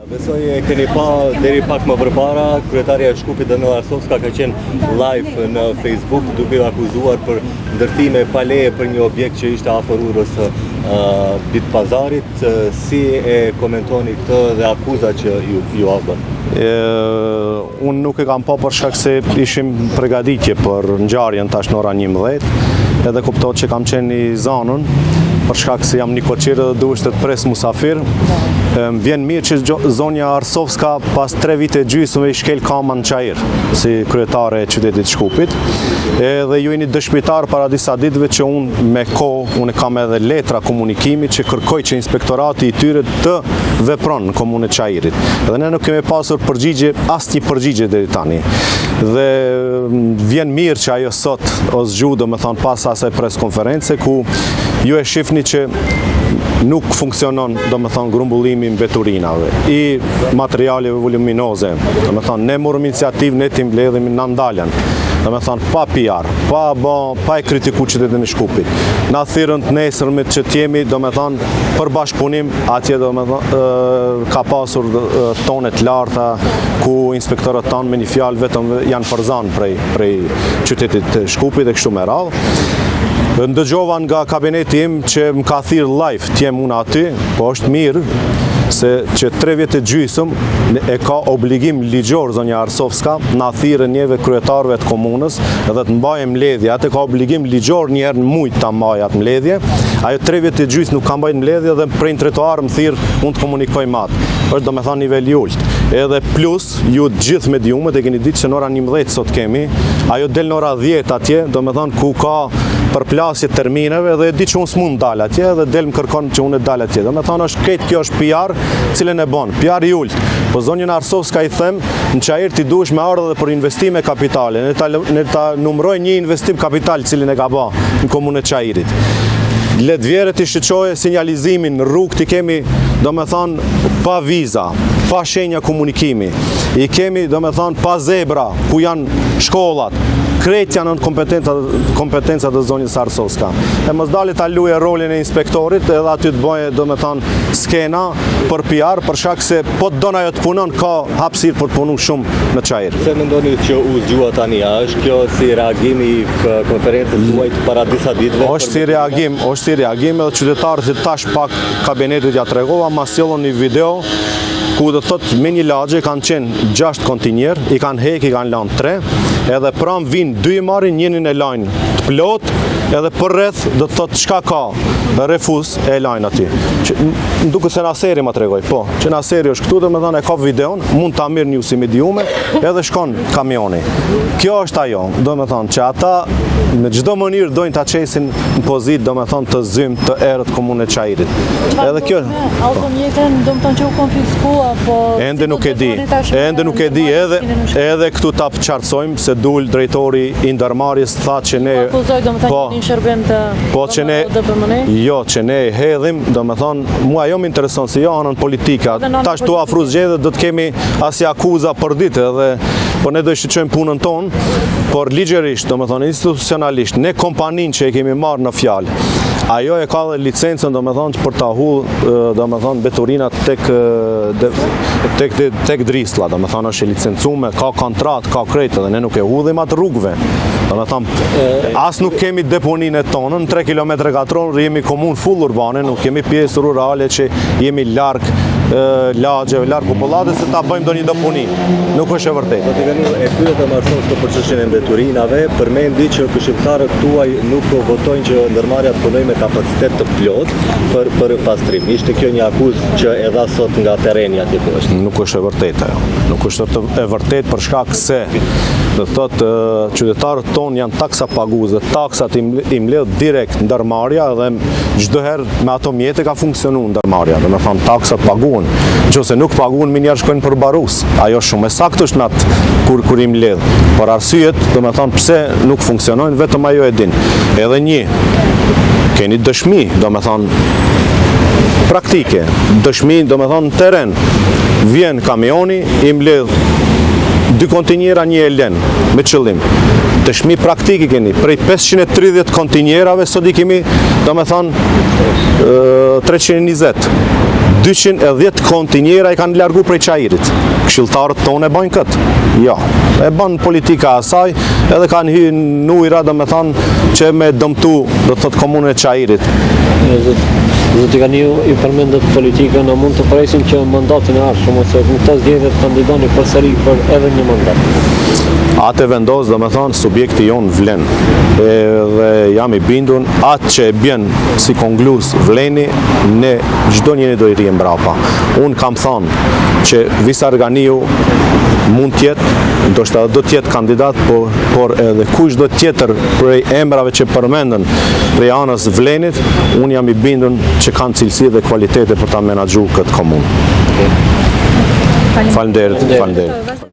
Besoj e keni pa deri pak më përpara, kryetarja e Shkupit Danela Arsovska ka qenë live në Facebook duke akuzuar për ndërtime pa leje për një objekt që ishte afër urës Bitpazarit. Si e komentoni këtë dhe akuzat që ju bën? Unë nuk e kam pa për shkak se ishim përgatitje për ngjarjen tash në ora 11, edhe kuptohet që kam qenë në zonën për shkak se jam një koqirë dhe duhet të pres musafir. Vjen mirë që zonja Arsovska pas 3 vite gjysmë i shkel kama në Çajir si kryetare e qytetit Shkupit. Edhe ju jeni dëshmitar para disa ditëve që unë kam edhe letra komunikimi që kërkoj që inspektorati i tyre të vepron në komunën e Çajirit. Dhe ne nuk kemi pasur përgjigje, asnjë përgjigje deri tani. Dhe vjen mirë që ajo sot o zgju, domethënë pas asaj pres konference ku ju e shifni që nuk funksionon domethënë grumbullimi i mbeturinave i materialeve voluminoze. Domethënë ne morëm iniciativë, ne tim mbledhemi na ndalën. Domethënë pa PR, pa e kritiku qytetin e Shkupit. Na thirrën të nesërmit që t'jemi domethënë për bashkëpunim, atje domethënë ka pasur tone të larta ku inspektorët tanë me një fjalë vetëm janë përzan prej qytetit të Shkupit dhe kështu me radhë. Ndëgjova nga kabineti im që më ka thirrë live t'jem unë aty, po është mirë se që 3 vjet e gjysmë e ka obligim ligjor zonja Arsovska na thirrë njeve kryetarëve të komunës edhe të mbajë mbledhje. Atë ka obligim ligjor një herë në muaj ta mbajë atë mbledhje. Ajo 3 vjet e gjysmë nuk ka mbajtur mbledhje dhe prej trotuar më thirr unë të komunikoj me atë. Është domethënë nivel i ulët. Edhe plus ju të gjithë mediumet e keni ditë që në ora 11 sot kemi, ajo del në ora 10 atje, domethënë ku ka përplasje termineve dhe e di që unë s'mund dal atje dhe del më kërkon që unë dal atje. Domethënë është këtë kjo është PR, cilën e bën. PR i ulët. Po zonjën Arsovska i them, në Çajir ti duhesh me ardhur edhe për investime kapitale. Ne ta numëroj një investim kapital cilin e ka bë në komunën e Çajirit. Letvjerët i shqyqoje sinjalizimin, rrugë ti kemi, domethënë, pa viza, pa shenja komunikimi. I kemi, domethënë, pa zebra, ku janë shkollat. Krejt janë në kompetencat e zonjës Arsovska. E mos dali ta luajë rolin e inspektorit edhe aty të bëjë domethënë skena për PR për shkak se po të don ajo të punon ka hapësirë për të punuar shumë në Çajir. Se mendoni që u zgjua tani, a është kjo si reagimi i konferencës tuaj para disa ditëve? Është si reagim edhe qytetarët që tash pak kabinetit ja tregova, ma sjellën një video ku do thotë me një lagje kanë qenë 6 kontinjer, i kanë hek, i kanë lanë 3, edhe pram vinë 2 i marrin, njënin e lajnë të plot, edhe për rreth do të thotë çka ka, refuz e lajnë aty. Më duket se na seri ma tregoj, po, që na seri është këtu, domethënë e ka videon, mund ta mirë një si mediume, edhe shkon kamioni. Kjo është ajo, domethënë që ata në çdo mënyrë dojnë ta çesin në pozitë domethënë të zymë të errët komunën e Çajirit. Edhe kjo automjetën domethënë që u konfiskua, po ende nuk e di, edhe këtu ta qartësojmë se dul drejtori i ndërmarrjes tha që ne që ne hedhim, domethënë mua jo më intereson se jo anën politika. Tash tu afru zgjedhje do të kemi asnjë akuza për ditë edhe po ne do të shqetësojmë punën tonë, por ligjërisht, domethënë institucionalisht, ne kompaninë që e kemi marrë në fjalë, ajo e ka dhe licencën domethënë për ta hullë domethënë beturinat tek Drislla, domethënë është e licencuar, ka kontratë, ka krejt dhe ne nuk e hudhim atë rrugëve. Domethënë as nuk kemi deponinë tonë, në 3 km2 jemi komunë full urbane, nuk kemi pjesë rurale që jemi larg lagjeve, larg popullatës se ta bëjmë ndonjë deponi. Nuk është e vërtetë. Do të keni e pyetëm Arsovska për çështjen e mbeturinave, përmendi që këshilltarët tuaj nuk votojnë që ndërmarrja të punojë me kapacitet të plot për pastrim. Ishte kjo një akuzë që e dha sot nga terreni aty poshtë. Nuk është e vërtetë ajo. Nuk është e vërtetë për shkak se do thotë qytetarët tonë janë taksa paguese, taksat i mbledh direkt ndërmarrja dhe çdo herë me ato mjete ka funksionuar ndërmarrja. Domethënë taksat paguhen. Nëse nuk paguhen, minjar shkojnë për barus. Ajo shumë e saktë është natë kur i mbledh. Por arsyet, domethënë pse nuk funksionojnë, vetëm ajo e din. Edhe keni dëshmi, domethënë praktike, dëshmi domethënë në terren. Vjen kamioni, i mbledh 2 kontinjera, 1 elen me qëllim. Dëshmi praktike keni, prej 530 kontinjerave sot i kemi domethënë 320. 210 kontinjera i kanë largu prej qajirit. Këshilltarët tonë e bajnë këtë. Ja, e bën politika asaj, edhe kanë hyrë në ujra, do me thonë, që me dëmtu, do të thotë komunën e qajirit. Zoti Ganiu i përmendet politikën, a mund të presim që mandatin e ardhshëm ose në të zgjedhjet kandidoni përsëri për edhe një mandat? Atë vendos, do me thonë, subjekti jonë vlen. Dhe jam i bindun, atë që e bjen si konglus vleni, ne çdo njeri do i rrijem mbrapa. Unë kam thonë që Visar Ganiu mund tjetë, ndoshta do tjetë kandidat, por edhe kush do tjetër prej emrave që përmendën prej anës vlenit, unë jam i bindun që kanë cilësi dhe kualitete për ta menaxhuar këtë komunë. Faleminderit.